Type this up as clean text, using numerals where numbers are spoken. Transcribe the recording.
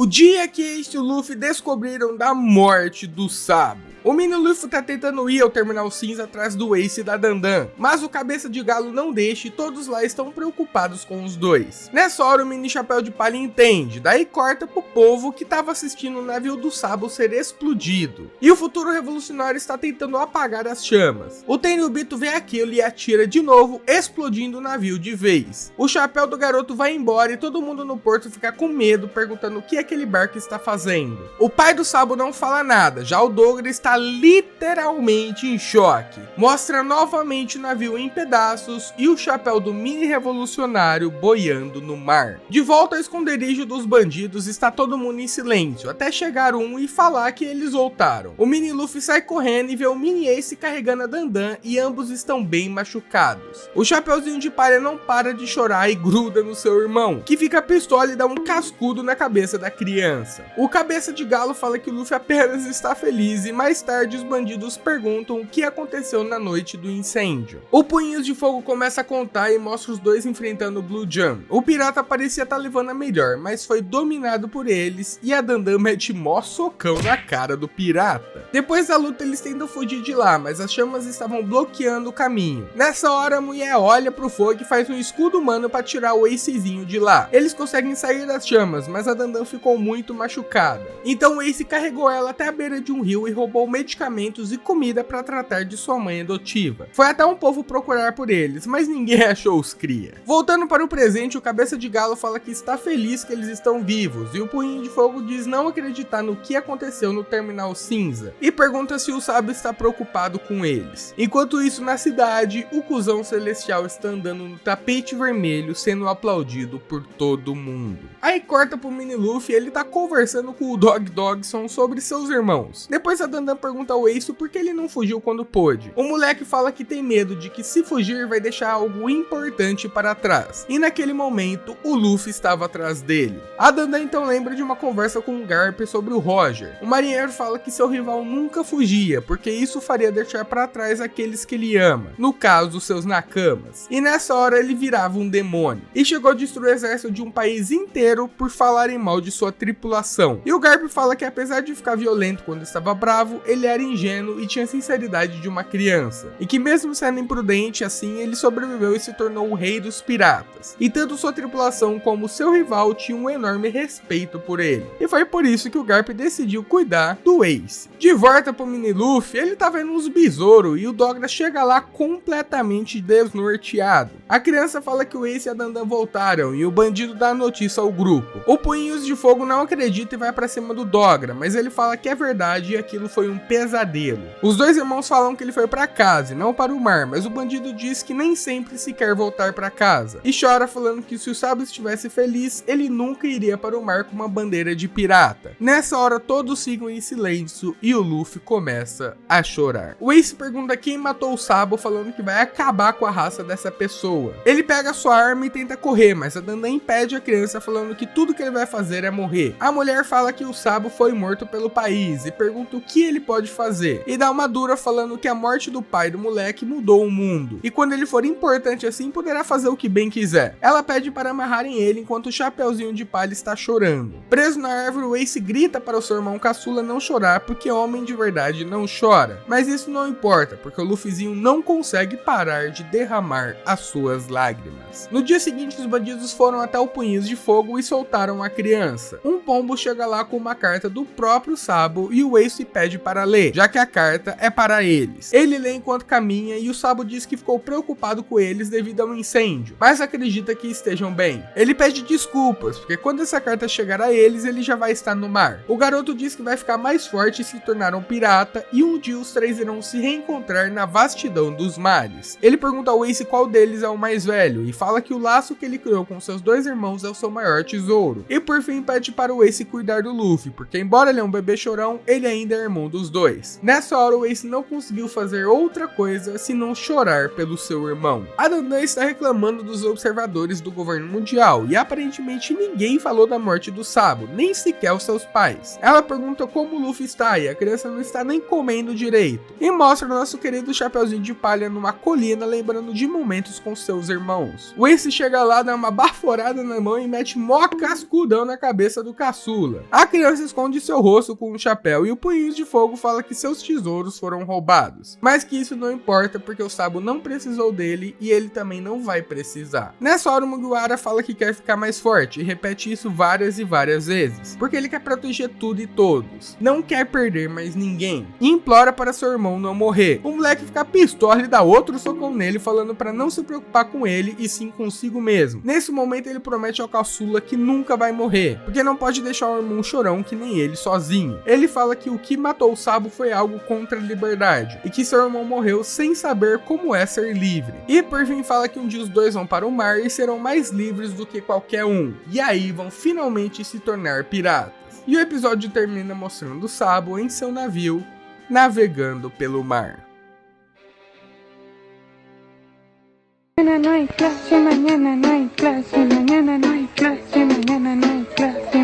O dia que Ace e o Luffy descobriram da morte do Sabo. O mini Luffy tá tentando ir ao Terminal Cinza atrás do Ace e da Dandan, mas o Cabeça de Galo não deixa e todos lá estão preocupados com os dois. Nessa hora o mini Chapéu de Palha entende, daí corta pro povo que tava assistindo o navio do Sabo ser explodido. E o futuro revolucionário está tentando apagar as chamas. O Tenryubito vê aquilo e atira de novo, explodindo o navio de vez. O chapéu do garoto vai embora e todo mundo no porto fica com medo, perguntando o que aquele barco está fazendo. O pai do Sabo não fala nada, já o Dogra está literalmente em choque. Mostra novamente o navio em pedaços e o chapéu do mini revolucionário boiando no mar. De volta ao esconderijo dos bandidos, está todo mundo em silêncio, até chegar um e falar que eles voltaram. O mini Luffy sai correndo e vê o mini Ace carregando a Dandan e ambos estão bem machucados. O Chapeuzinho de Palha não para de chorar e gruda no seu irmão, que fica pistola e dá um cascudo na cabeça da criança. O Cabeça de Galo fala que o Luffy apenas está feliz e mais tarde os bandidos perguntam o que aconteceu na noite do incêndio. O Punhos de Fogo começa a contar e mostra os dois enfrentando o Blue Jam. O pirata parecia estar levando a melhor, mas foi dominado por eles e a Dandan mete mó socão na cara do pirata. Depois da luta eles tentam fugir de lá, mas as chamas estavam bloqueando o caminho. Nessa hora a mulher olha pro fogo e faz um escudo humano para tirar o Acezinho de lá. Eles conseguem sair das chamas, mas a Dandan ficou muito machucada. Então o Ace carregou ela até a beira de um rio e roubou medicamentos e comida para tratar de sua mãe adotiva. Foi até um povo procurar por eles, mas ninguém achou os cria. Voltando para o presente, o Cabeça de Galo fala que está feliz que eles estão vivos, e o Punho de Fogo diz não acreditar no que aconteceu no Terminal Cinza, e pergunta se o Sabo está preocupado com eles. Enquanto isso, na cidade, o Cuzão Celestial está andando no tapete vermelho, sendo aplaudido por todo mundo. Aí corta pro mini Luffy, ele tá conversando com o Dog Dogson sobre seus irmãos. Depois a Dandan pergunta ao Ace por que ele não fugiu quando pôde. O moleque fala que tem medo de que se fugir vai deixar algo importante para trás. E naquele momento, o Luffy estava atrás dele. A Dandan então lembra de uma conversa com o Garp sobre o Roger. O marinheiro fala que seu rival nunca fugia, porque isso faria deixar para trás aqueles que ele ama. No caso, seus Nakamas. E nessa hora ele virava um demônio. E chegou a destruir o exército de um país inteiro por falarem mal de sua tripulação. E o Garp fala que apesar de ficar violento quando estava bravo, ele era ingênuo e tinha a sinceridade de uma criança. E que mesmo sendo imprudente assim, ele sobreviveu e se tornou o rei dos piratas. E tanto sua tripulação como seu rival tinham um enorme respeito por ele. E foi por isso que o Garp decidiu cuidar do Ace. De volta pro mini Luffy, ele tá vendo uns besouros e o Dogra chega lá completamente desnorteado. A criança fala que o Ace e a Dandan voltaram e o bandido dá a notícia ao grupo. O Punhos de Fogo não acredita e vai pra cima do Dogra, mas ele fala que é verdade e aquilo foi um pesadelo. Os dois irmãos falam que ele foi pra casa e não para o mar, mas o bandido diz que nem sempre se quer voltar pra casa. E chora falando que se o Sabo estivesse feliz, ele nunca iria para o mar com uma bandeira de pirata. Nessa hora todos ficam em silêncio e o Luffy começa a chorar. O Ace pergunta quem matou o Sabo, falando que vai acabar com a raça dessa pessoa. Ele pega sua arma e tenta correr, mas a Dandan impede a criança, falando que tudo que ele vai fazer é morrer. A mulher fala que o Sabo foi morto pelo país e pergunta o que ele pode fazer. E dá uma dura falando que a morte do pai do moleque mudou o mundo. E quando ele for importante assim, poderá fazer o que bem quiser. Ela pede para amarrarem ele enquanto o Chapeuzinho de Palha está chorando. Preso na árvore, o Ace grita para o seu irmão caçula não chorar, porque homem de verdade não chora. Mas isso não importa, porque o Luffyzinho não consegue parar de derramar as suas lágrimas. No dia seguinte, os bandidos foram até o Punhos de Fogo e soltaram a criança. Um pombo chega lá com uma carta do próprio Sabo e o Ace pede para ler, já que a carta é para eles. Ele lê enquanto caminha e o Sabo diz que ficou preocupado com eles devido a um incêndio, mas acredita que estejam bem. Ele pede desculpas, porque quando essa carta chegar a eles, ele já vai estar no mar. O garoto diz que vai ficar mais forte e se tornar um pirata, e um dia os três irão se reencontrar na vastidão dos mares. Ele pergunta ao Ace qual deles é o mais velho, e fala que o laço que ele criou com seus dois irmãos é o seu maior tesouro. E por fim pede para o Ace cuidar do Luffy, porque embora ele é um bebê chorão, ele ainda é irmão dos dois. Nessa hora o Ace não conseguiu fazer outra coisa senão chorar pelo seu irmão. A Dandan está reclamando dos observadores do governo mundial, e aparentemente ninguém falou da morte do Sabo, nem sequer os seus pais. Ela pergunta como o Luffy está e a criança não está nem comendo direito. E mostra o nosso querido Chapeuzinho de Palha numa colina, lembrando de momentos com seus irmãos. O Ace chega lá, dá uma baforada na mão e mete mó cascudão na cabeça cabeça do caçula. A criança esconde seu rosto com um chapéu e o Punhos de Fogo fala que seus tesouros foram roubados, mas que isso não importa porque o Sabo não precisou dele e ele também não vai precisar. Nessa hora o Mugiwara fala que quer ficar mais forte e repete isso várias e várias vezes, porque ele quer proteger tudo e todos, não quer perder mais ninguém, e implora para seu irmão não morrer. O moleque fica pistola e dá outro socão nele, falando para não se preocupar com ele e sim consigo mesmo. Nesse momento ele promete ao caçula que nunca vai morrer, porque não pode deixar o irmão chorão que nem ele sozinho. Ele fala que o que matou o Sabo foi algo contra a liberdade, e que seu irmão morreu sem saber como é ser livre. E por fim fala que um dia os dois vão para o mar e serão mais livres do que qualquer um, e aí vão finalmente se tornar piratas. E o episódio termina mostrando o Sabo em seu navio, navegando pelo mar. Mañana no hay clase, mañana no hay clase, mañana no hay clase, mañana no hay clase.